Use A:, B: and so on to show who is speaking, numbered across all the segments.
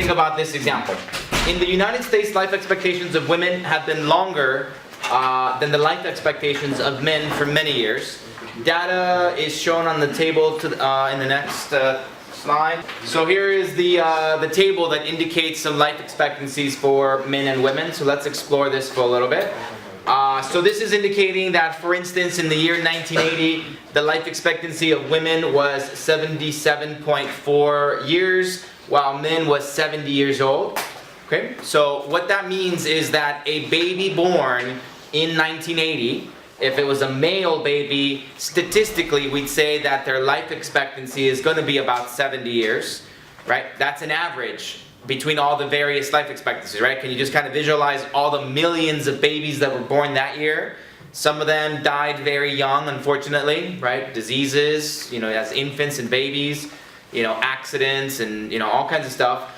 A: think about this example. In the United States, life expectations of women have been longer than the life expectations of men for many years. Data is shown on the table in the next slide. So here is the table that indicates some life expectancies for men and women. So let's explore this for a little bit. So this is indicating that, for instance, in the year 1980, the life expectancy of women was 77.4 years, while men was 70 years old. Okay, so what that means is that a baby born in 1980, if it was a male baby, statistically we'd say that their life expectancy is going to be about 70 years, right? That's an average between all the various life expectancies, right? Can you just kind of visualize all the millions of babies that were born that year? Some of them died very young, unfortunately, right? Diseases, as infants and babies, accidents and, all kinds of stuff.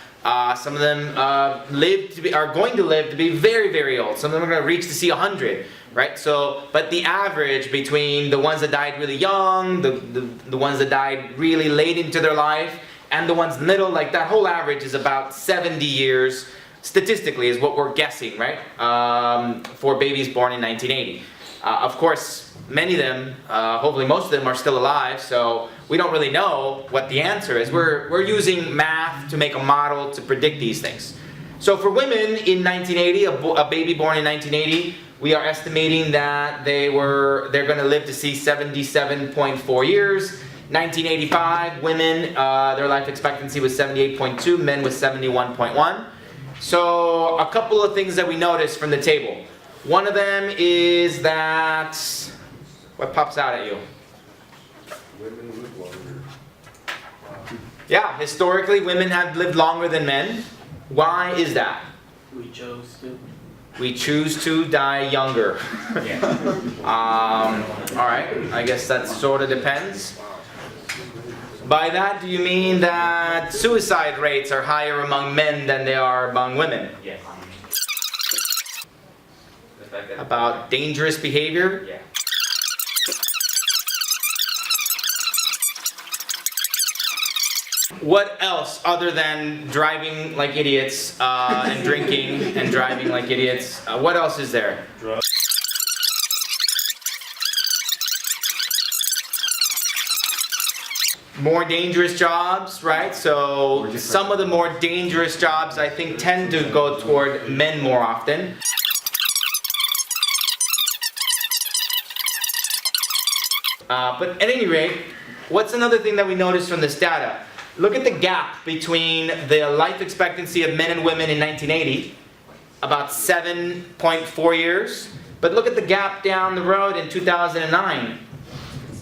A: Some of them are going to live to be very, very old. Some of them are going to reach to see 100, right? So, but the average between the ones that died really young, the ones that died really late into their life, and the ones in the middle, like that whole average is about 70 years, statistically, is what we're guessing, right? For babies born in 1980. Of course, many of them, hopefully most of them, are still alive, so we don't really know what the answer is. We're using math to make a model to predict these things. So for women in 1980, a baby born in 1980, we are estimating that they're going to live to see 77.4 years. 1985, women, their life expectancy was 78.2, men was 71.1. So a couple of things that we noticed from the table. One of them is that, what pops out at you?
B: Women live longer.
A: Yeah, historically women have lived longer than men. Why is that?
C: We chose to.
A: We choose to die younger. Alright, I guess that sort of depends. By that, do you mean that suicide rates are higher among men than they are among women?
C: Yes.
A: About dangerous behavior?
C: Yeah.
A: What else other than driving like idiots and drinking and driving like idiots? What else is there?
B: Drugs.
A: More dangerous jobs, right? So some of the more dangerous jobs, I think, tend to go toward men more often. But at any rate, what's another thing that we noticed from this data? Look at the gap between the life expectancy of men and women in 1980, about 7.4 years. But look at the gap down the road in 2009.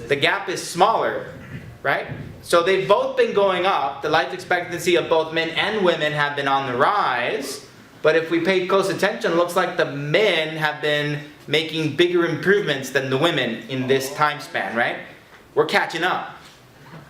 A: The gap is smaller, right? So they've both been going up. The life expectancy of both men and women have been on the rise. But if we paid close attention, it looks like the men have been making bigger improvements than the women in this time span, right? We're catching up,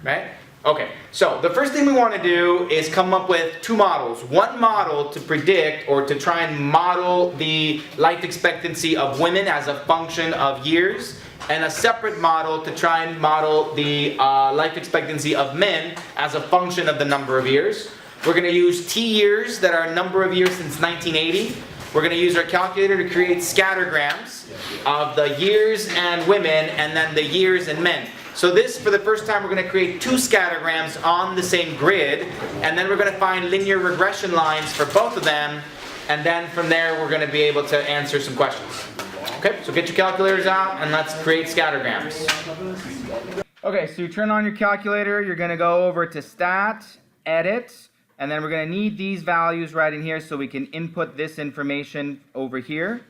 A: right? Okay, so the first thing we want to do is come up with two models. One model to predict or to try and model the life expectancy of women as a function of years, and a separate model to try and model the life expectancy of men as a function of the number of years. We're going to use T years that are number of years since 1980. We're going to use our calculator to create scattergrams of the years and women and then the years and men. So this, for the first time, we're going to create two scattergrams on the same grid, and then we're going to find linear regression lines for both of them, and then from there we're going to be able to answer some questions. Okay, so get your calculators out and let's create scattergrams. Okay, so you turn on your calculator, you're going to go over to Stat, Edit, and then we're going to need these values right in here so we can input this information over here.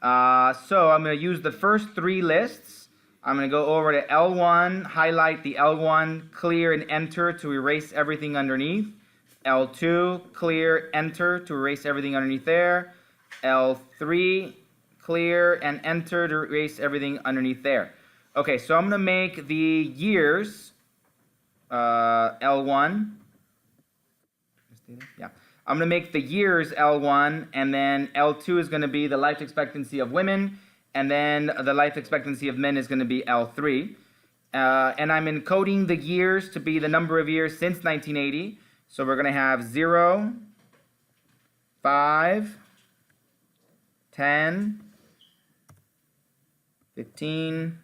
A: So I'm going to use the first three lists. I'm going to go over to L1, highlight the L1, clear and enter to erase everything underneath. L2, clear, enter to erase everything underneath there. L3, clear and enter to erase everything underneath there. Okay, so I'm going to make the years L1. Yeah. I'm going to make the years L1, and then L2 is going to be the life expectancy of women, and then the life expectancy of men is going to be L3. And I'm encoding the years to be the number of years since 1980. So we're going to have 0, 5, 10, 15,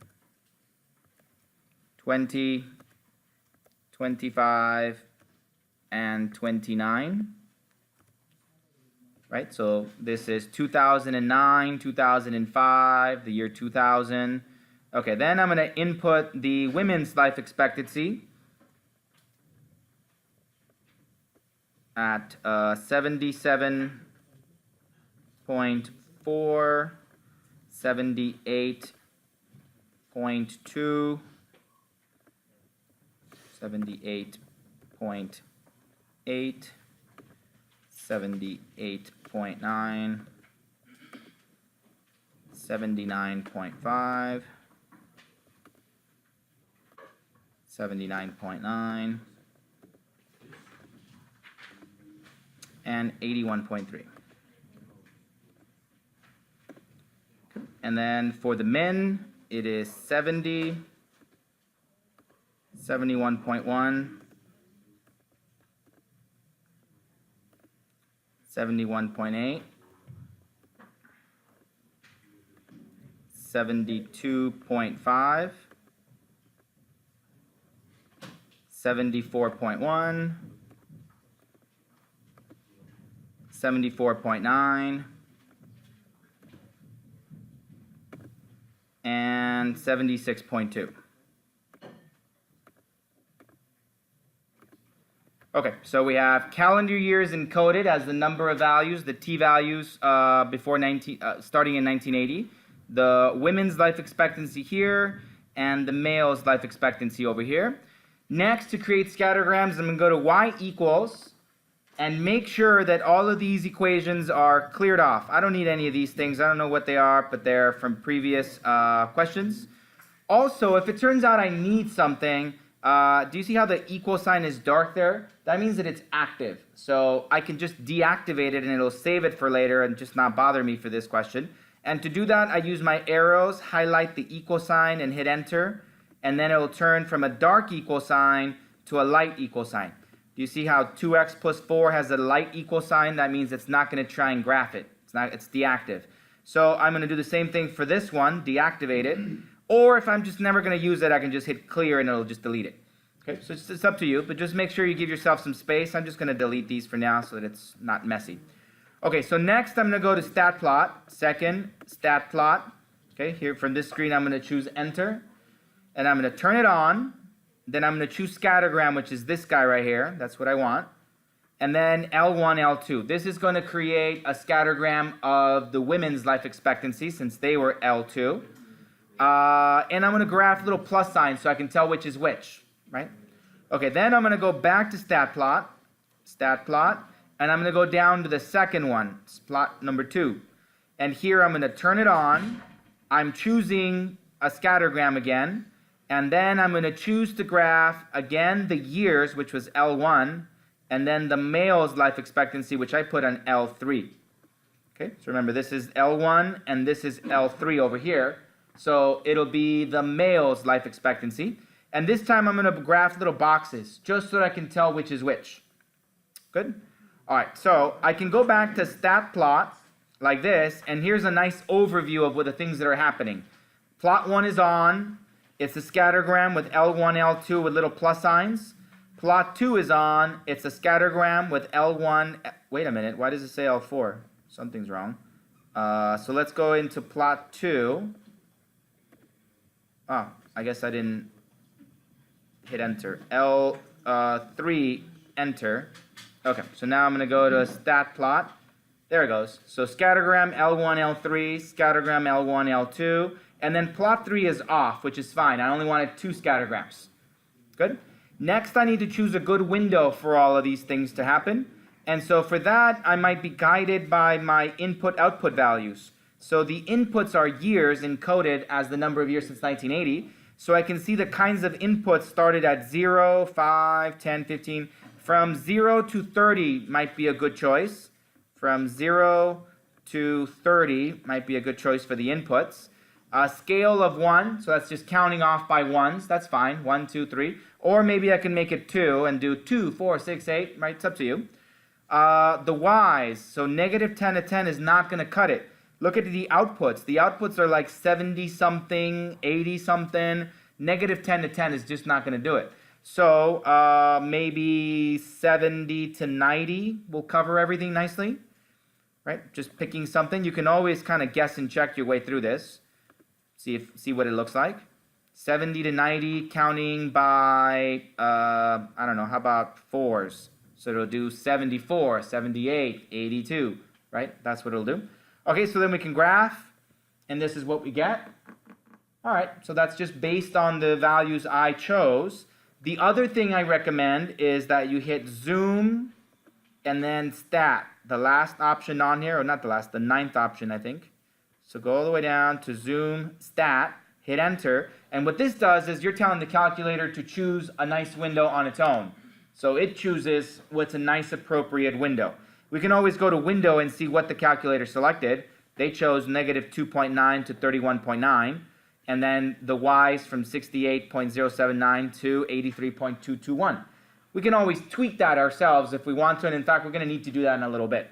A: 20, 25, and 29. Right, so this is 2009, 2005, the year 2000. Okay, then I'm going to input the women's life expectancy at 77.4, 78.2, 78.8, 78.9, 79.5, 79.9, and 81.3. And then for the men, it is 70, 71.1, 71.8, 72.5, 74.1, 74.9, and 76.2. Okay, so we have calendar years encoded as the number of values, the T values starting in 1980, the women's life expectancy here, and the male's life expectancy over here. Next, to create scattergrams, I'm going to go to y equals and make sure that all of these equations are cleared off. I don't need any of these things. I don't know what they are, but they're from previous questions. Also, if it turns out I need something, do you see how the equal sign is dark there? That means that it's active. So I can just deactivate it and it'll save it for later and just not bother me for this question. And to do that, I use my arrows, highlight the equal sign and hit enter. And then it'll turn from a dark equal sign to a light equal sign. Do you see how 2x plus 4 has a light equal sign? That means it's not going to try and graph it. It's deactive. So I'm going to do the same thing for this one, deactivate it. Or if I'm just never going to use it, I can just hit clear and it'll just delete it. Okay, so it's up to you, but just make sure you give yourself some space. I'm just going to delete these for now so that it's not messy. Okay, so next I'm going to go to stat plot. Second, stat plot. Okay, here from this screen I'm going to choose enter. And I'm going to turn it on. Then I'm going to choose scattergram, which is this guy right here. That's what I want. And then L1, L2. This is going to create a scattergram of the women's life expectancy since they were L2. And I'm going to graph little plus signs so I can tell which is which, right? Okay, then I'm going to go back to stat plot, and I'm going to go down to the second one, plot number 2. And here I'm going to turn it on. I'm choosing a scattergram again. And then I'm going to choose to graph, again, the years, which was L1, and then the male's life expectancy, which I put on L3. Okay, so remember, this is L1, and this is L3 over here. So it'll be the male's life expectancy. And this time I'm going to graph little boxes, just so that I can tell which is which. Good? All right, so I can go back to stat plot, like this, and here's a nice overview of what the things that are happening. Plot 1 is on. It's a scattergram with L1, L2 with little plus signs. Plot 2 is on. It's a scattergram with L1. Wait a minute. Why does it say L4? Something's wrong. So let's go into plot 2. Oh, I guess I didn't hit enter. L3, enter. Okay, so now I'm going to go to stat plot. There it goes. So scattergram L1, L3, scattergram L1, L2. And then plot 3 is off, which is fine. I only wanted 2 scattergrams. Good? Next, I need to choose a good window for all of these things to happen. And so for that, I might be guided by my input-output values. So the inputs are years encoded as the number of years since 1980. So I can see the kinds of inputs started at 0, 5, 10, 15. From 0 to 30 might be a good choice. From 0 to 30 might be a good choice for the inputs. A scale of 1, so that's just counting off by ones. That's fine. 1, 2, 3. Or maybe I can make it 2 and do 2, 4, 6, 8. Right? It's up to you. The y's, so negative 10 to 10 is not going to cut it. Look at the outputs. The outputs are like 70 something, 80 something. Negative 10 to 10 is just not going to do it. So maybe 70 to 90 will cover everything nicely, right? Just picking something. You can always kind of guess and check your way through this. See what it looks like. 70 to 90 counting by, I don't know, how about fours? So it'll do 74, 78, 82, right? That's what it'll do. Okay, so then we can graph, and this is what we get. All right, so that's just based on the values I chose. The other thing I recommend is that you hit zoom and then stat, the last option on here, or not the last, the 9th option, I think. So go all the way down to zoom, stat, hit enter, and what this does is you're telling the calculator to choose a nice window on its own. So it chooses what's a nice appropriate window. We can always go to window and see what the calculator selected. They chose negative 2.9 to 31.9, and then the y's from 68.079 to 83.221. We can always tweak that ourselves if we want to, and in fact, we're going to need to do that in a little bit.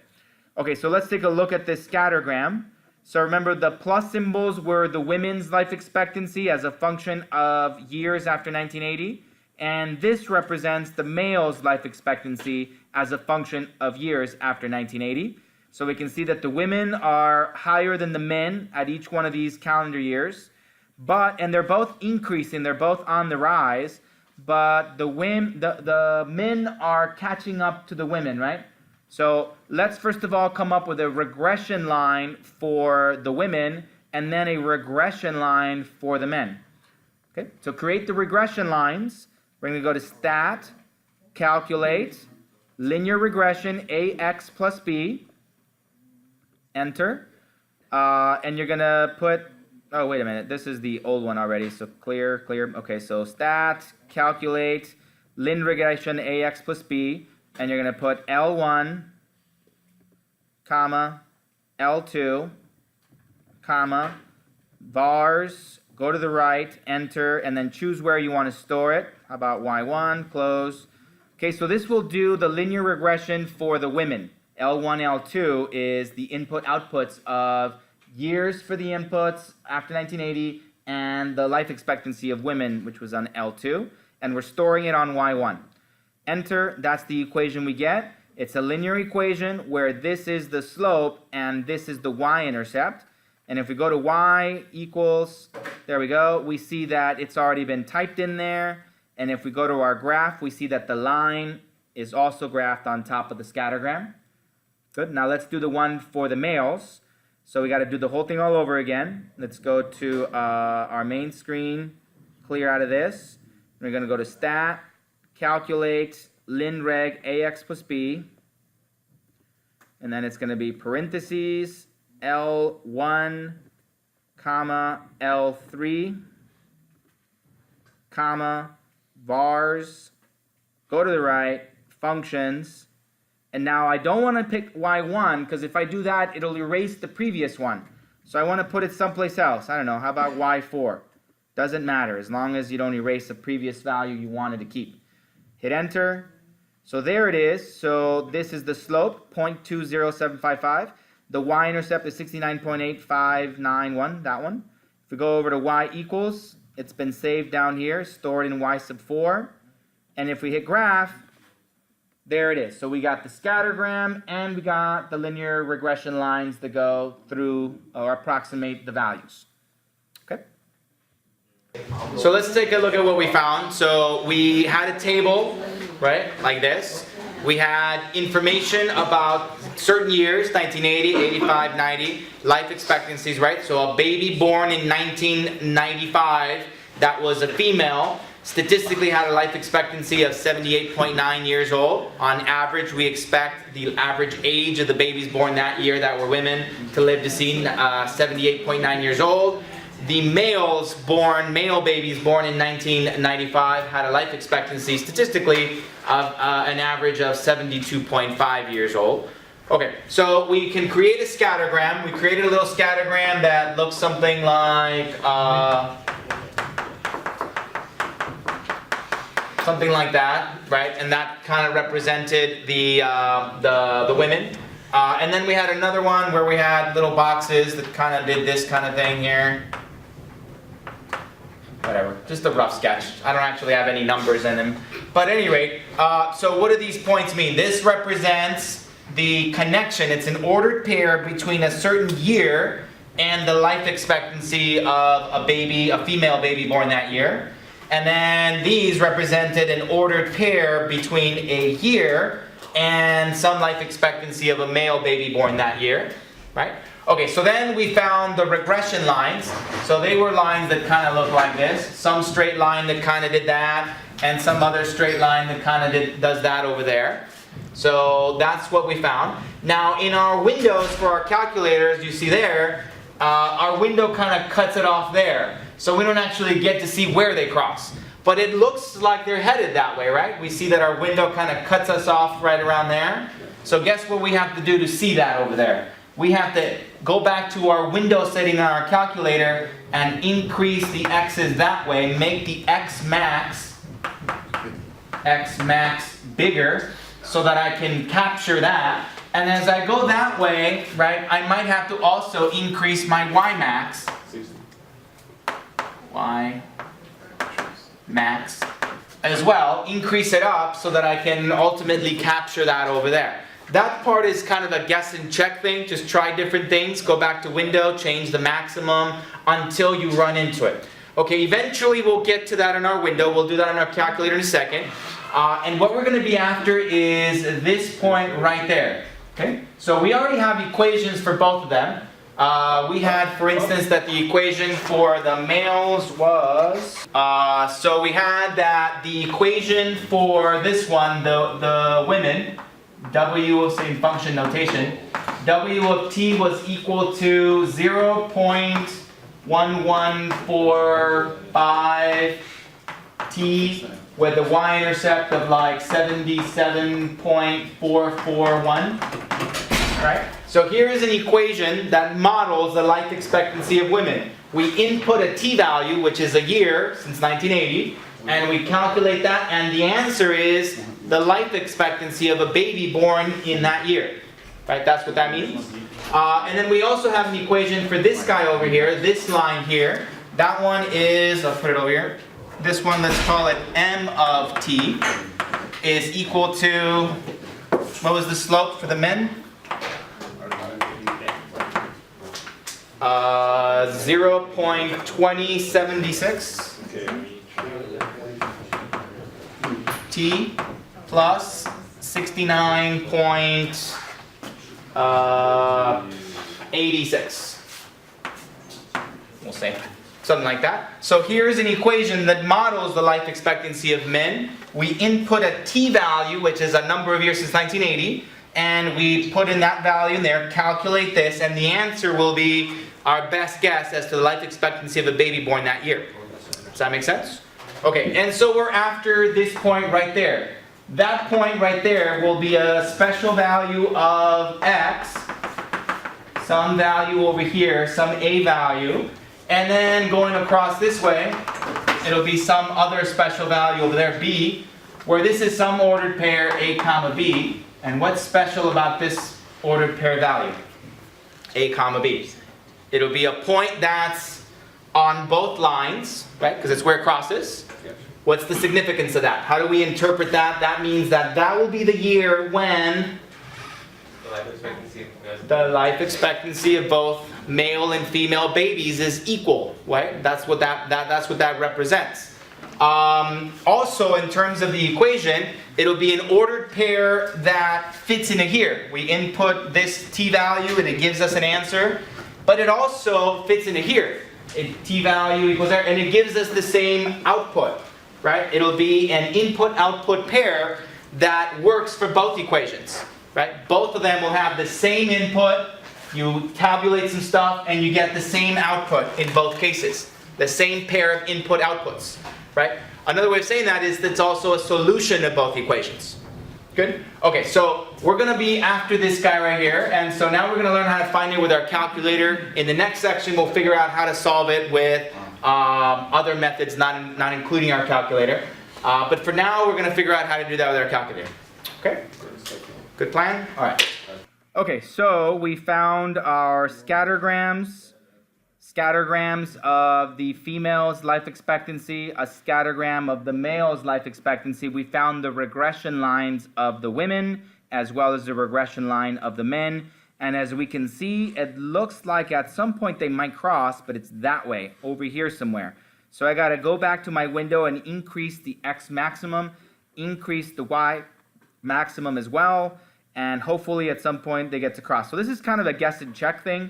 A: Okay, so let's take a look at this scattergram. So remember, the plus symbols were the women's life expectancy as a function of years after 1980, and this represents the male's life expectancy as a function of years after 1980. So we can see that the women are higher than the men at each one of these calendar years, and they're both increasing, they're both on the rise, but the men are catching up to the women, right? So let's first of all come up with a regression line for the women and then a regression line for the men. Okay, so create the regression lines. We're going to go to stat, calculate, linear regression, ax plus b, enter, and you're going to put, oh, wait a minute, this is the old one already, so clear, okay, so stat, calculate, linear regression, ax plus b, and you're going to put L1, comma, L2, comma, vars, go to the right, enter, and then choose where you want to store it. How about Y1, close. Okay, so this will do the linear regression for the women. L1, L2 is the input-outputs of years for the inputs after 1980 and the life expectancy of women, which was on L2, and we're storing it on Y1. Enter, that's the equation we get. It's a linear equation where this is the slope and this is the y-intercept. And if we go to y equals, there we go, we see that it's already been typed in there. And if we go to our graph, we see that the line is also graphed on top of the scattergram. Good, now let's do the one for the males. So we got to do the whole thing all over again. Let's go to our main screen, clear out of this. We're going to go to stat, calculate, lin reg ax plus b, and then it's going to be parentheses L1, comma, L3, comma, vars, go to the right, functions, and now I don't want to pick Y1 because if I do that, it'll erase the previous one. So I want to put it someplace else. I don't know, how about Y4? Doesn't matter as long as you don't erase the previous value you wanted to keep. Hit enter. So there it is. So this is the slope, 0.20755. The y-intercept is 69.8591, that one. If we go over to y equals, it's been saved down here, stored in y sub 4. And if we hit graph, there it is. So we got the scattergram and we got the linear regression lines that go through or approximate the values. Okay. So let's take a look at what we found. So we had a table, right, like this. We had information about certain years, 1980, 85, 90, life expectancies, right? So a baby born in 1995 that was a female statistically had a life expectancy of 78.9 years old. On average, we expect the average age of the babies born that year that were women to live to see 78.9 years old. The male babies born in 1995 had a life expectancy statistically of an average of 72.5 years old. Okay, so we can create a scattergram. We created a little scattergram that looks something like something like that, right? And that kind of represented the women. And then we had another one where we had little boxes that kind of did this kind of thing here. Whatever, just a rough sketch. I don't actually have any numbers in them. But at any rate, so what do these points mean? This represents the connection. It's an ordered pair between a certain year and the life expectancy of a baby, a female baby born that year. And then these represented an ordered pair between a year and some life expectancy of a male baby born that year, right? Okay, so then we found the regression lines. So they were lines that kind of look like this. Some straight line that kind of did that, and some other straight line that kind of does that over there. So that's what we found. Now in our windows for our calculators, you see there, our window kind of cuts it off there. So we don't actually get to see where they cross. But it looks like they're headed that way, right? We see that our window kind of cuts us off right around there. So guess what we have to do to see that over there? We have to go back to our window setting on our calculator and increase the x's that way, make the x max bigger so that I can capture that. And as I go that way, right, I might have to also increase my y max as well, increase it up so that I can ultimately capture that over there. That part is kind of a guess and check thing. Just try different things, go back to window, change the maximum until you run into it. Okay, eventually we'll get to that in our window. We'll do that on our calculator in a second. And what we're going to be after is this point right there. Okay, so we already have equations for both of them. We had, for instance, that the equation for the males was, so we had that the equation for this one, the women, W of same function notation, W of t was equal to 0.1145 t with a y-intercept of like 77.441, right? So here is an equation that models the life expectancy of women. We input a t-value, which is a year since 1980, and we calculate that, and the answer is the life expectancy of a baby born in that year. Right, that's what that means. And then we also have an equation for this guy over here, this line here. That one is, I'll put it over here. This one, let's call it m of t, is equal to, what was the slope for the men? 0.2076 t plus 69.86. We'll say something like that. So here's an equation that models the life expectancy of men. We input a t-value, which is a number of years since 1980, and we put in that value in there, calculate this, and the answer will be our best guess as to the life expectancy of a baby born that year. Does that make sense? Okay, and so we're after this point right there. That point right there will be a special value of x, some value over here, some a value, and then going across this way, it'll be some other special value over there, b, where this is some ordered pair a comma b. And what's special about this ordered pair value? A comma b. It'll be a point that's on both lines, right? Because it's where it crosses. What's the significance of that? How do we interpret that? That means that that will be the year when the life expectancy of both male and female babies is equal, right? That's what that represents. Also, in terms of the equation, it'll be an ordered pair that fits into here. We input this t-value and it gives us an answer, but it also fits into here. T-value equals there, and it gives us the same output, right? It'll be an input-output pair that works for both equations, right? Both of them will have the same input. You tabulate some stuff, and you get the same output in both cases. The same pair of input-outputs. Right? Another way of saying that is that's also a solution of both equations. Good? Okay, so we're going to be after this guy right here, and so now we're going to learn how to find it with our calculator. In the next section, we'll figure out how to solve it with other methods, not including our calculator. But for now, we're going to figure out how to do that with our calculator. Okay? Good plan? All right. Okay, so we found our scattergrams of the female's life expectancy, a scattergram of the male's life expectancy. We found the regression lines of the women as well as the regression line of the men. And as we can see, it looks like at some point they might cross, but it's that way, over here somewhere. So I got to go back to my window and increase the X maximum, increase the Y maximum as well, and hopefully at some point they get to cross. So this is kind of a guess and check thing.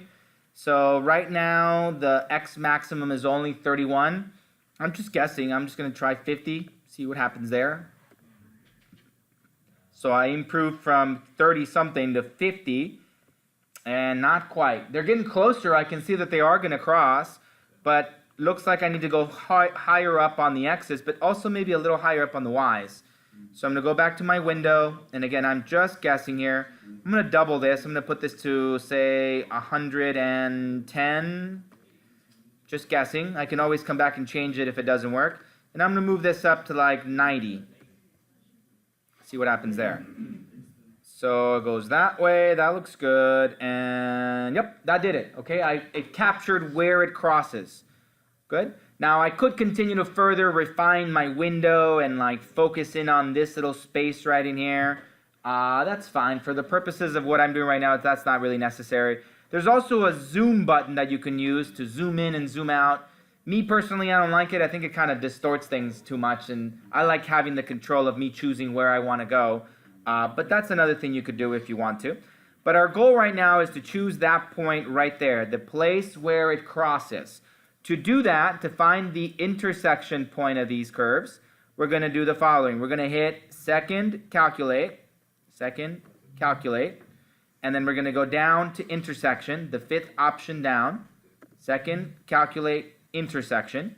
A: So right now the X maximum is only 31. I'm just guessing. I'm just going to try 50, see what happens there. So I improved from 30 something to 50, and not quite. They're getting closer. I can see that they are going to cross, but looks like I need to go higher up on the X's, but also maybe a little higher up on the Y's. So I'm going to go back to my window, and again, I'm just guessing here. I'm going to double this. I'm going to put this to, say, 110. Just guessing. I can always come back and change it if it doesn't work. And I'm going to move this up to like 90. See what happens there. So it goes that way. That looks good. And yep, that did it. Okay, it captured where it crosses. Good. Now I could continue to further refine my window and like focus in on this little space right in here. That's fine. For the purposes of what I'm doing right now, that's not really necessary. There's also a zoom button that you can use to zoom in and zoom out. Me personally, I don't like it. I think it kind of distorts things too much, and I like having the control of me choosing where I want to go. But that's another thing you could do if you want to. But our goal right now is to choose that point right there, the place where it crosses. To do that, to find the intersection point of these curves, we're going to do the following. We're going to hit second, calculate, and then we're going to go down to intersection, the fifth option down, second, calculate, intersection,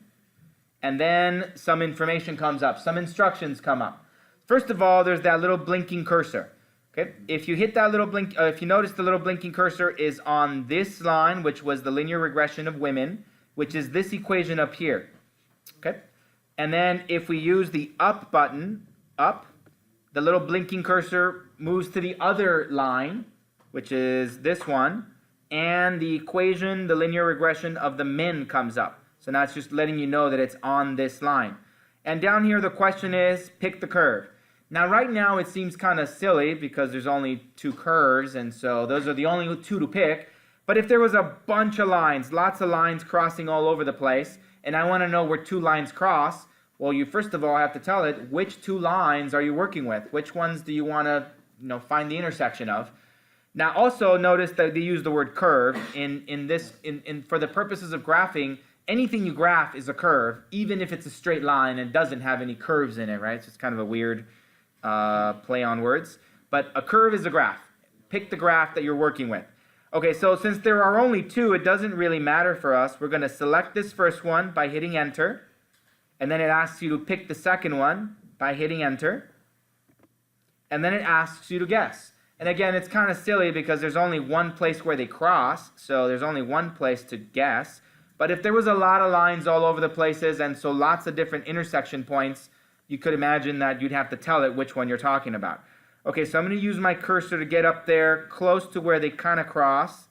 A: and then some information comes up, some instructions come up. First of all, there's that little blinking cursor. Okay, if you hit that little if you notice the little blinking cursor is on this line, which was the linear regression of women, which is this equation up here. Okay, and then if we use the up button, up, the little blinking cursor moves to the other line, which is this one, and the equation, the linear regression of the men comes up. So now it's just letting you know that it's on this line. And down here the question is, pick the curve. Now right now it seems kind of silly because there's only two curves, and so those are the only two to pick. But if there was a bunch of lines, lots of lines crossing all over the place, and I want to know where two lines cross, well, you first of all have to tell it which two lines are you working with? Which ones do you want to find the intersection of? Now also notice that they use the word curve for the purposes of graphing. Anything you graph is a curve, even if it's a straight line and doesn't have any curves in it, right? So it's kind of a weird play on words. But a curve is a graph. Pick the graph that you're working with. Okay, so since there are only two, it doesn't really matter for us. We're going to select this first one by hitting enter. And then it asks you to pick the second one by hitting enter. And then it asks you to guess. And again, it's kind of silly because there's only one place where they cross. So there's only one place to guess. But if there was a lot of lines all over the places and so lots of different intersection points, you could imagine that you'd have to tell it which one you're talking about. Okay, so I'm going to use my cursor to get up there close to where they kind of cross,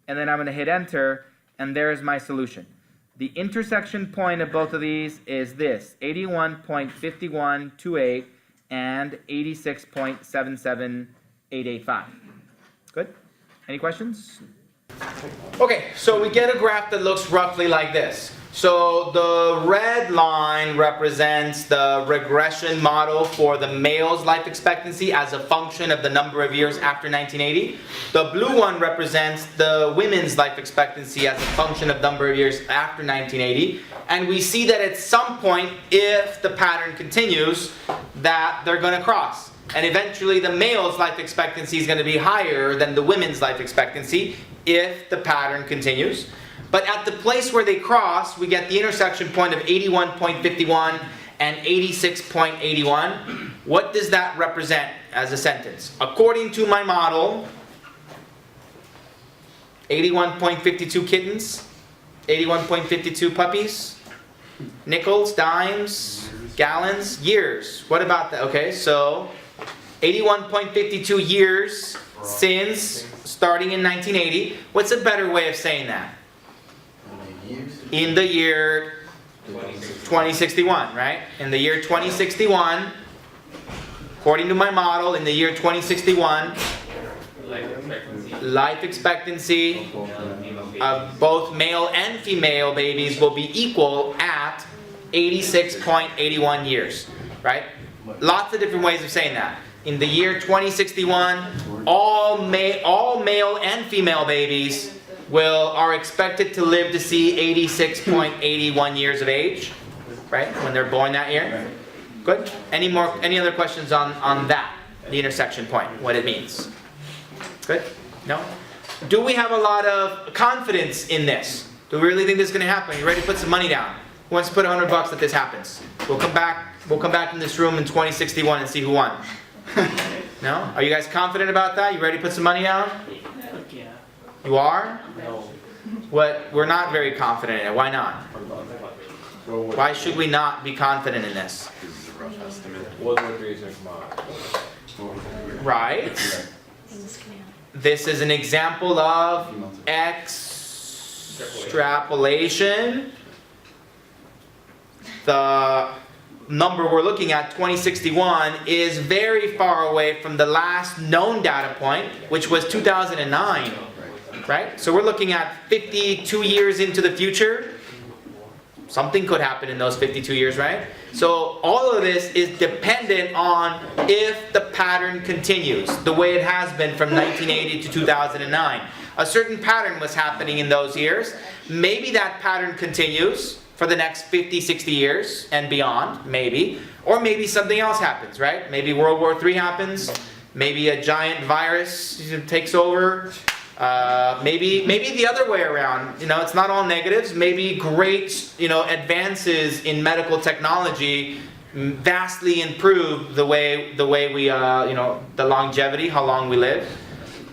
A: and then I'm going to hit enter, and there's my solution. The intersection point of both of these is this, 81.5128 and 86.77885. Good? Any questions? Okay, so we get a graph that looks roughly like this. So the red line represents the regression model for the male's life expectancy as a function of the number of years after 1980. The blue one represents the women's life expectancy as a function of number of years after 1980. And we see that at some point, if the pattern continues, that they're going to cross. And eventually the male's life expectancy is going to be higher than the women's life expectancy if the pattern continues. But at the place where they cross, we get the intersection point of 81.51 and 86.81. What does that represent as a sentence? According to my model, 81.52 kittens, 81.52 puppies, nickels, dimes, Gallons, years. What about that? Okay, so 81.52 years since starting in 1980. What's a better way of saying that? In the year 2061, right? In the year 2061, according to my model, in the year 2061, life expectancy of both male and female babies will be equal at 86.81 years, right? Lots of different ways of saying that. In the year 2061, all male and female babies are expected to live to see 86.81 years of age, right? When they're born that year. Good. Any other questions on that? The intersection point, what it means. Good? No? Do we have a lot of confidence in this? Do we really think this is going to happen? You ready to put some money down? Who wants to put $100 that this happens? We'll come back in this room in 2061 and see who won. No? Are you guys confident about that? You ready to put some money down?
C: Yeah.
A: You are?
C: No.
A: What? We're not very confident in it. Why not? Why should we not be confident in this?
B: World War III is gonna come out.
A: Right? This is an example of extrapolation. The number we're looking at, 2061, is very far away from the last known data point, which was 2009. Right? So we're looking at 52 years into the future. Something could happen in those 52 years, right? So all of this is dependent on if the pattern continues the way it has been from 1980 to 2009. A certain pattern was happening in those years. Maybe that pattern continues for the next 50, 60 years and beyond, maybe. Or maybe something else happens, right? Maybe World War III happens. Maybe a giant virus takes over. Maybe the other way around. It's not all negatives. Maybe great, advances in medical technology vastly improve the way we, the longevity, how long we live.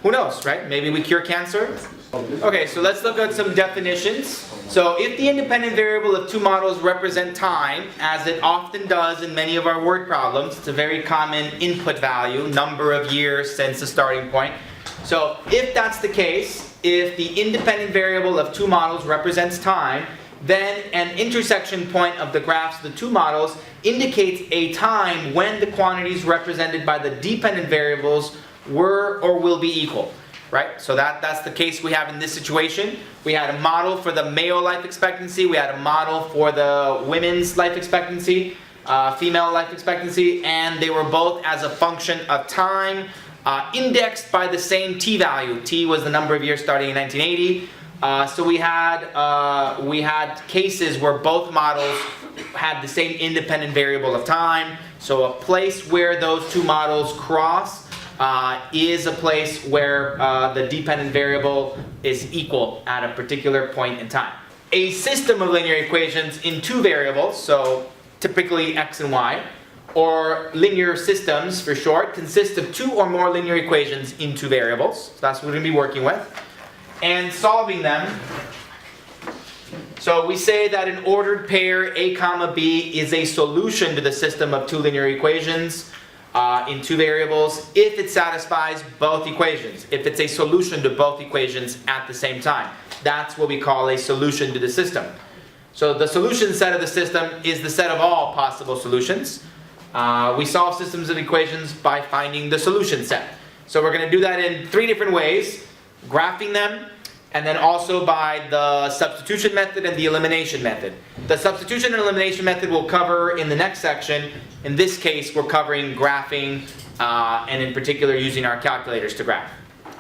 A: Who knows, right? Maybe we cure cancer. Okay, so let's look at some definitions. So if the independent variable of two models represent time, as it often does in many of our word problems, it's a very common input value, number of years since the starting point. So if that's the case, if the independent variable of two models represents time, then an intersection point of the graphs of the two models indicates a time when the quantities represented by the dependent variables were or will be equal. Right? So that's the case we have in this situation. We had a model for the male life expectancy. We had a model for the women's life expectancy, female life expectancy, and they were both as a function of time, indexed by the same t-value. T was the number of years starting in 1980. So we had cases where both models had the same independent variable of time. So a place where those two models cross is a place where the dependent variable is equal at a particular point in time. A system of linear equations in two variables, so typically x and y, or linear systems for short, consist of two or more linear equations in two variables. So that's what we're going to be working with. And solving them. So we say that an ordered pair A comma B is a solution to the system of two linear equations in two variables if it satisfies both equations, if it's a solution to both equations at the same time. That's what we call a solution to the system. So the solution set of the system is the set of all possible solutions. We solve systems of equations by finding the solution set. So we're going to do that in three different ways: graphing them, and then also by the substitution method and the elimination method. The substitution and elimination method we'll cover in the next section. In this case, we're covering graphing, and in particular using our calculators to graph.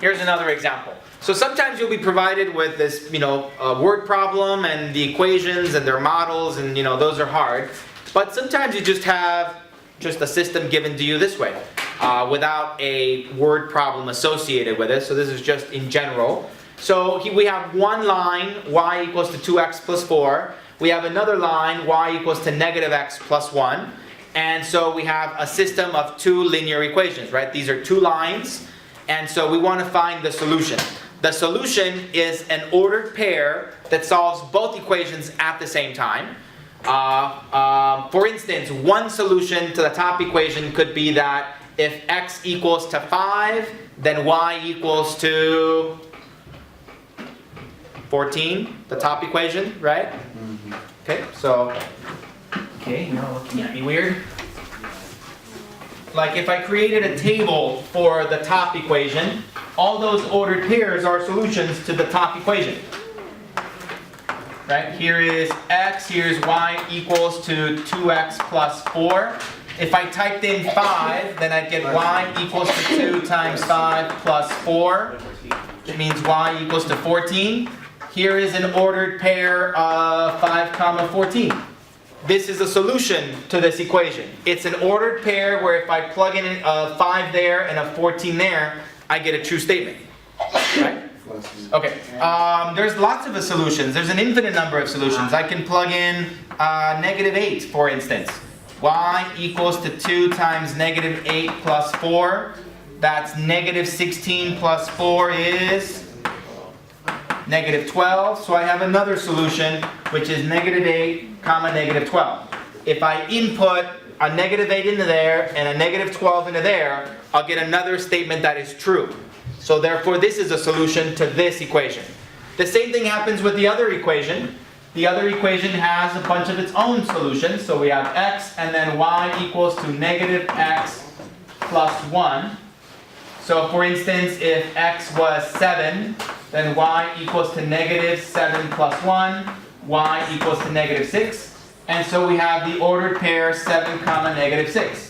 A: Here's another example. So sometimes you'll be provided with this, word problem and the equations and their models, and those are hard. But sometimes you just have a system given to you this way, without a word problem associated with it. So this is just in general. So we have one line, y equals to 2x plus 4. We have another line, y equals to negative x plus 1. And so we have a system of two linear equations, right? These are two lines. And so we want to find the solution. The solution is an ordered pair that solves both equations at the same time. For instance, one solution to the top equation could be that if x equals to 5, then y equals to 14, the top equation, right? Okay, so, okay, you're all looking at me weird. Like if I created a table for the top equation, all those ordered pairs are solutions to the top equation. Right, here is x, here's y equals to 2x plus 4. If I typed in 5, then I'd get y equals to 2 times 5 plus 4. Which means y equals to 14. Here is an ordered pair of 5 comma 14. This is a solution to this equation. It's an ordered pair where if I plug in a 5 there and a 14 there, I get a true statement. Right? Okay, there's lots of solutions. There's an infinite number of solutions. I can plug in -8, for instance. Y equals to 2 times -8 plus 4. That's -16 plus 4 is -12. So I have another solution, which is -8 comma -12. If I input a -8 into there and a -12 into there, I'll get another statement that is true. So therefore, this is a solution to this equation. The same thing happens with the other equation. The other equation has a bunch of its own solutions. So we have x and then y equals to -x plus 1. So for instance, if x was 7, then y equals to -7 plus 1, y equals to -6. And so we have the ordered pair 7 comma -6.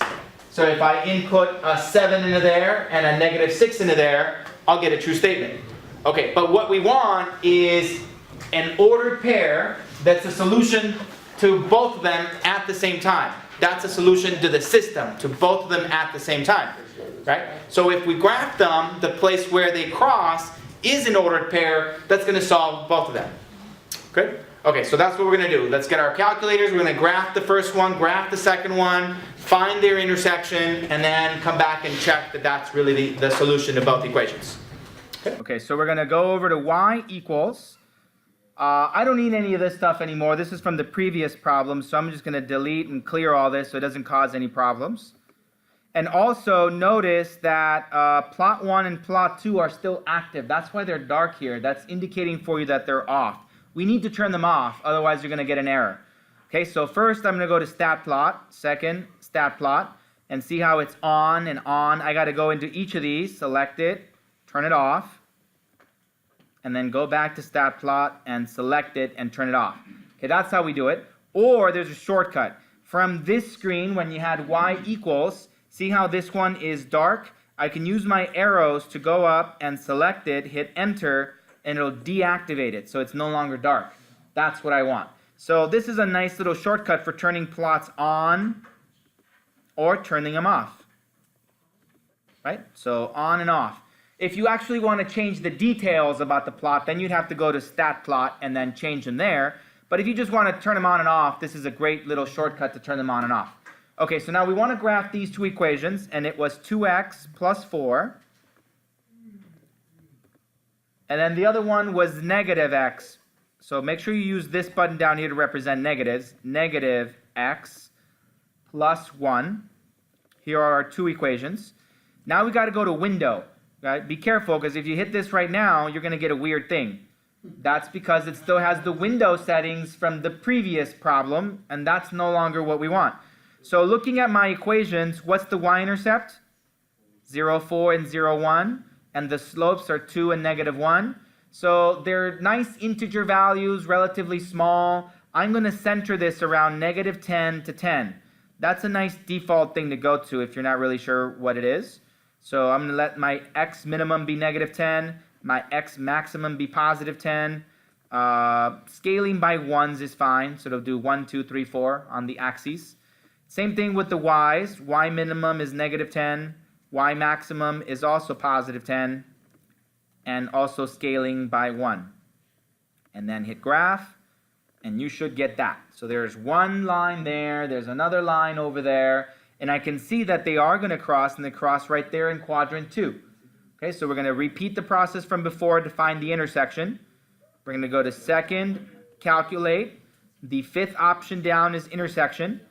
A: So if I input a 7 into there and a -6 into there, I'll get a true statement. Okay, but what we want is an ordered pair that's a solution to both of them at the same time. That's a solution to the system, to both of them at the same time. Right? So if we graph them, the place where they cross is an ordered pair that's going to solve both of them. Good? Okay, so that's what we're going to do. Let's get our calculators. We're going to graph the first one, graph the second one, find their intersection, and then come back and check that that's really the solution to both equations. Okay, so we're going to go over to y equals. I don't need any of this stuff anymore. This is from the previous problem, so I'm just going to delete and clear all this so it doesn't cause any problems. And also notice that plot 1 and plot 2 are still active. That's why they're dark here. That's indicating for you that they're off. We need to turn them off, otherwise you're going to get an error. Okay, so first I'm going to go to stat plot, second stat plot, and see how it's on and on. I got to go into each of these, select it, turn it off, and then go back to stat plot and select it and turn it off. Okay, that's how we do it. Or there's a shortcut. From this screen, when you had y equals, see how this one is dark? I can use my arrows to go up and select it, hit enter, and it'll deactivate it, so it's no longer dark. That's what I want. So this is a nice little shortcut for turning plots on or turning them off. Right? So on and off. If you actually want to change the details about the plot, then you'd have to go to stat plot and then change them there. But if you just want to turn them on and off, this is a great little shortcut to turn them on and off. Okay, so now we want to graph these two equations, and it was 2x plus 4. And then the other one was -x. So make sure you use this button down here to represent negatives. -x plus 1. Here are our two equations. Now we got to go to window. Right? Be careful, because if you hit this right now, you're going to get a weird thing. That's because it still has the window settings from the previous problem, and that's no longer what we want. So looking at my equations, what's the y-intercept? 0, 4, and 0, 1. And the slopes are 2 and -1. So they're nice integer values, relatively small. I'm going to center this around -10 to 10. That's a nice default thing to go to if you're not really sure what it is. So I'm going to let my x minimum be -10, my x maximum be +10. Scaling by ones is fine, so it'll do 1, 2, 3, 4 on the axes. Same thing with the y's. Y minimum is -10. Y maximum is also +10, and also scaling by 1. And then hit graph, and you should get that. So there's one line there, there's another line over there, and I can see that they are going to cross, and they cross right there in quadrant 2. Okay, so we're going to repeat the process from before to find the intersection. We're going to go to second, calculate. The fifth option down is intersection.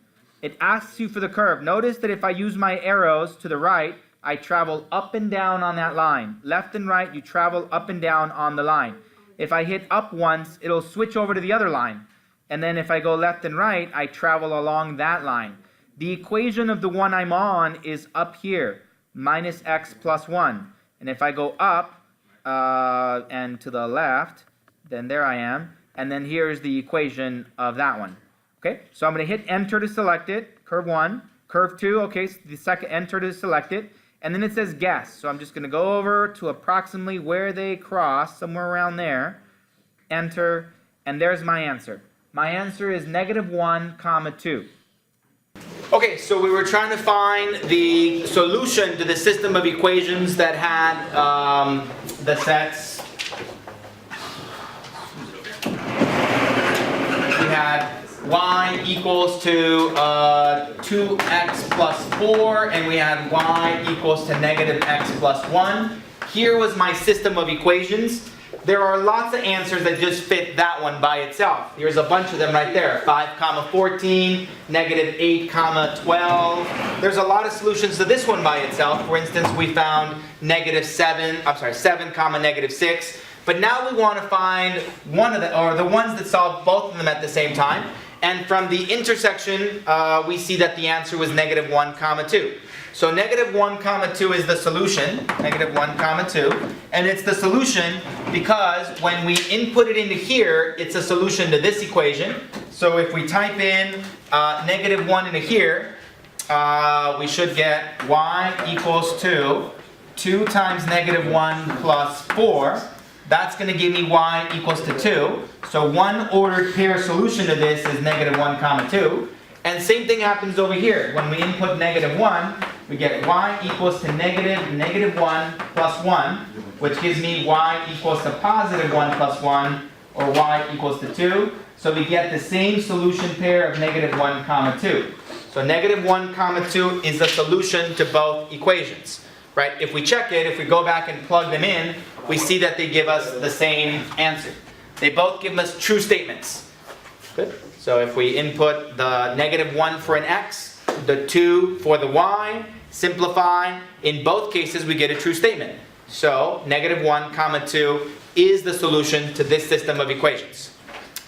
A: It asks you for the curve. Notice that if I use my arrows to the right, I travel up and down on that line. Left and right, you travel up and down on the line. If I hit up once, it'll switch over to the other line. And then if I go left and right, I travel along that line. The equation of the one I'm on is up here, minus x plus 1. And if I go up and to the left, then there I am. And then here's the equation of that one. Okay, so I'm going to hit enter to select it, curve 1. Curve 2, okay, so the second enter to select it. And then it says guess. So I'm just going to go over to approximately where they cross, somewhere around there. Enter, and there's my answer. My answer is -1, 2. Okay, so we were trying to find the solution to the system of equations that had the sets. We had y equals to 2x plus 4, and we had y equals to -x plus 1. Here was my system of equations. There are lots of answers that just fit that one by itself. Here's a bunch of them right there. 5, 14, -8, 12. There's a lot of solutions to this one by itself. For instance, we found -7, 7, -6. But now we want to find one of the ones that solve both of them at the same time. And from the intersection, we see that the answer was -1, 2. So -1, 2 is the solution, -1, 2. And it's the solution because when we input it into here, it's a solution to this equation. So if we type in -1 into here, we should get y equals to 2 times -1 plus 4. That's going to give me y equals to 2. So one ordered pair solution to this is -1, 2. And same thing happens over here. When we input -1, we get y equals to -1 plus 1, which gives me y equals to +1 plus 1, or y equals to 2. So we get the same solution pair of -1, 2. So -1, 2 is the solution to both equations. Right? If we check it, if we go back and plug them in, we see that they give us the same answer. They both give us true statements. Good. So if we input the -1 for an x, the 2 for the y, simplify, in both cases we get a true statement. So -1, 2 is the solution to this system of equations.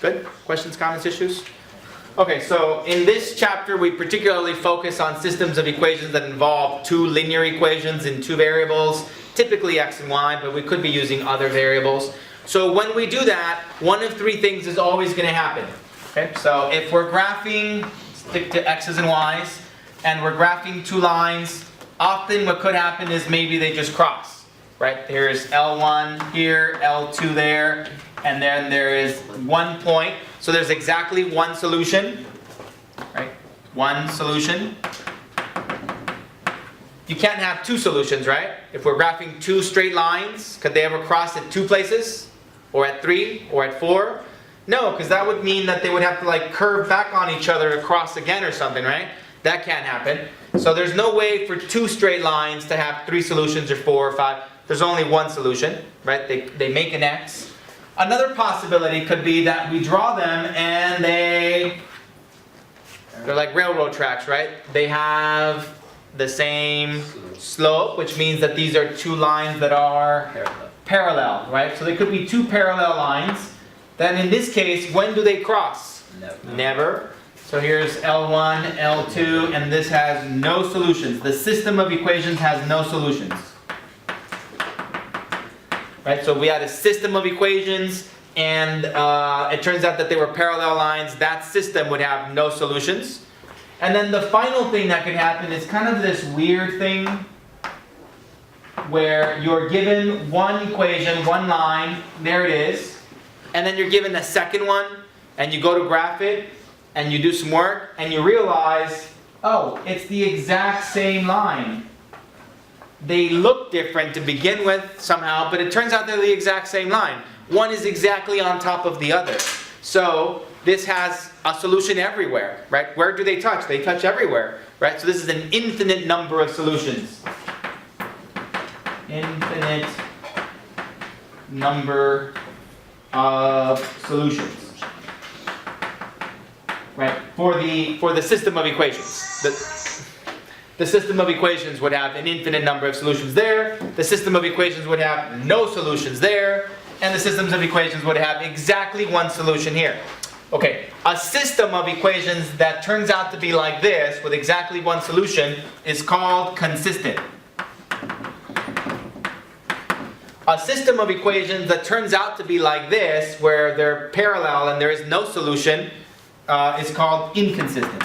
A: Good? Questions, comments, issues? Okay, so in this chapter we particularly focus on systems of equations that involve two linear equations in two variables, typically x and y, but we could be using other variables. So when we do that, one of three things is always going to happen. Okay, so if we're graphing, stick to x's and y's, and we're graphing two lines, often what could happen is maybe they just cross. Right? There's L1 here, L2 there, and then there is one point. So there's exactly one solution. Right? One solution. You can't have two solutions, right? If we're graphing two straight lines, could they ever cross at two places? Or at 3? Or at 4? No, because that would mean that they would have to like curve back on each other to cross again or something, right? That can't happen. So there's no way for two straight lines to have 3 solutions or 4 or 5. There's only one solution, right? They make an X. Another possibility could be that we draw them and they're like railroad tracks, right? They have the same slope, which means that these are two lines that are parallel, right? So they could be two parallel lines. Then in this case, when do they cross? Never. So here's L1, L2, and this has no solutions. The system of equations has no solutions. Right? So we had a system of equations, and it turns out that they were parallel lines. That system would have no solutions. And then the final thing that could happen is kind of this weird thing where you're given one equation, one line, there it is, and then you're given a second one, and you go to graph it, and you do some work, and you realize, oh, it's the exact same line. They look different to begin with somehow, but it turns out they're the exact same line. One is exactly on top of the other. So this has a solution everywhere, right? Where do they touch? They touch everywhere, right? So this is an infinite number of solutions. Infinite number of solutions. for the system of equations. The system of equations would have an infinite number of solutions there. The system of equations would have no solutions there. And the systems of equations would have exactly one solution here. Okay, a system of equations that turns out to be like this with exactly one solution is called consistent. A system of equations that turns out to be like this, where they're parallel and there is no solution, is called inconsistent.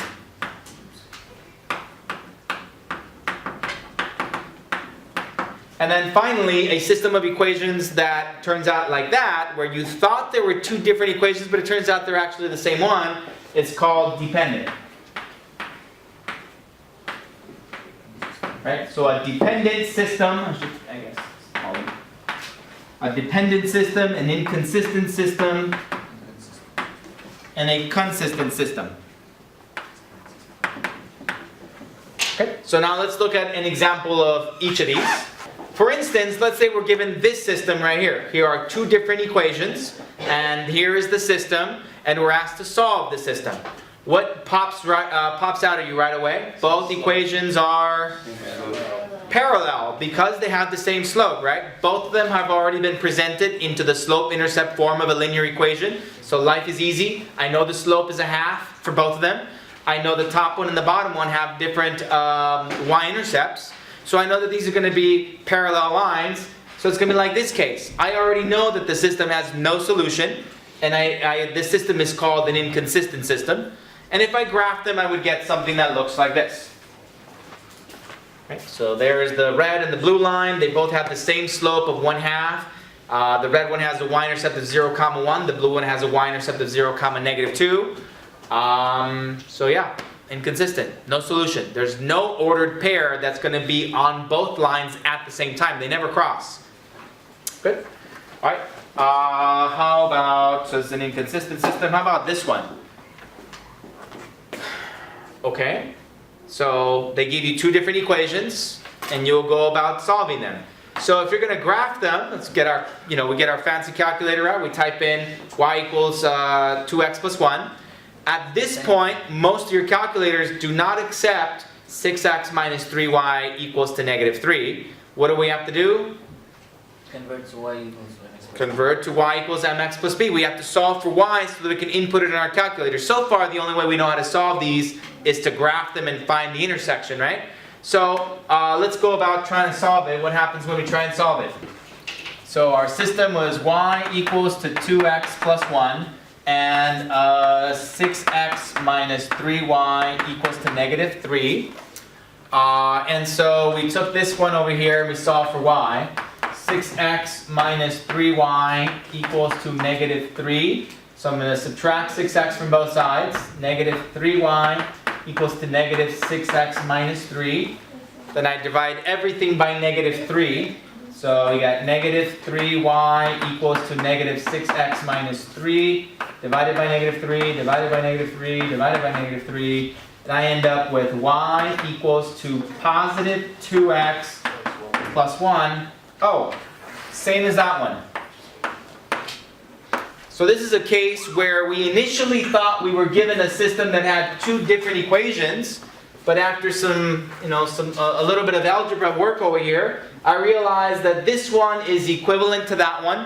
A: And then finally, a system of equations that turns out like that, where you thought there were two different equations, but it turns out they're actually the same one, is called dependent. Right? So a dependent system, I guess, call it a dependent system, an inconsistent system, and a consistent system. Okay, so now let's look at an example of each of these. For instance, let's say we're given this system right here. Here are two different equations, and here is the system, and we're asked to solve the system. What pops out at you right away? Both equations are parallel because they have the same slope, right? Both of them have already been presented into the slope-intercept form of a linear equation. So life is easy. I know the slope is a half for both of them. I know the top one and the bottom one have different y-intercepts. So I know that these are going to be parallel lines. So it's going to be like this case. I already know that the system has no solution. And this system is called an inconsistent system. And if I graph them, I would get something that looks like this. Right? So there's the red and the blue line. They both have the same slope of 1/2. The red one has a y-intercept of 0, 1. The blue one has a y-intercept of 0, -2. So yeah, inconsistent. No solution. There's no ordered pair that's going to be on both lines at the same time. They never cross. Good? All right. How about, so it's an inconsistent system. How about this one? Okay. So they give you two different equations, and you'll go about solving them. So if you're going to graph them, let's get our, we get our fancy calculator out. We type in y equals 2x plus 1. At this point, most of your calculators do not accept 6x minus 3y equals to -3. What do we have to do?
C: Convert to y equals mx.
A: Convert to y equals mx plus b. We have to solve for y so that we can input it in our calculator. So far, the only way we know how to solve these is to graph them and find the intersection, right? So let's go about trying to solve it. What happens when we try and solve it? So our system was y equals to 2x plus 1 and 6x minus 3y equals to -3. And so we took this one over here and we solved for y. 6x minus 3y equals to -3. So I'm going to subtract 6x from both sides. -3y equals to -6x minus 3. Then I divide everything by -3. So we got -3y equals to -6x minus 3. Divided by -3, divided by -3, divided by -3. And I end up with y equals to positive 2x plus 1. Oh, same as that one. So this is a case where we initially thought we were given a system that had two different equations, but after a little bit of algebra work over here, I realized that this one is equivalent to that one,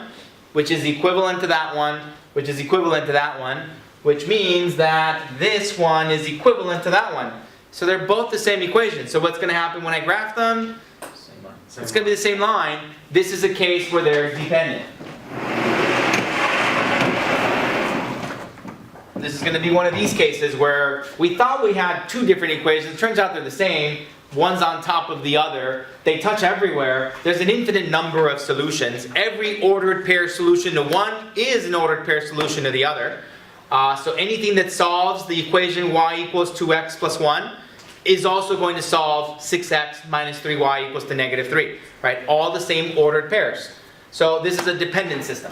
A: which is equivalent to that one, which is equivalent to that one, which means that this one is equivalent to that one. So they're both the same equation. So what's going to happen when I graph them? It's going to be the same line. This is a case where they're dependent. This is going to be one of these cases where we thought we had two different equations. It turns out they're the same. One's on top of the other. They touch everywhere. There's an infinite number of solutions. Every ordered pair solution to one is an ordered pair solution to the other. So anything that solves the equation y equals 2x plus 1 is also going to solve 6x minus 3y equals to -3. Right? All the same ordered pairs. So this is a dependent system.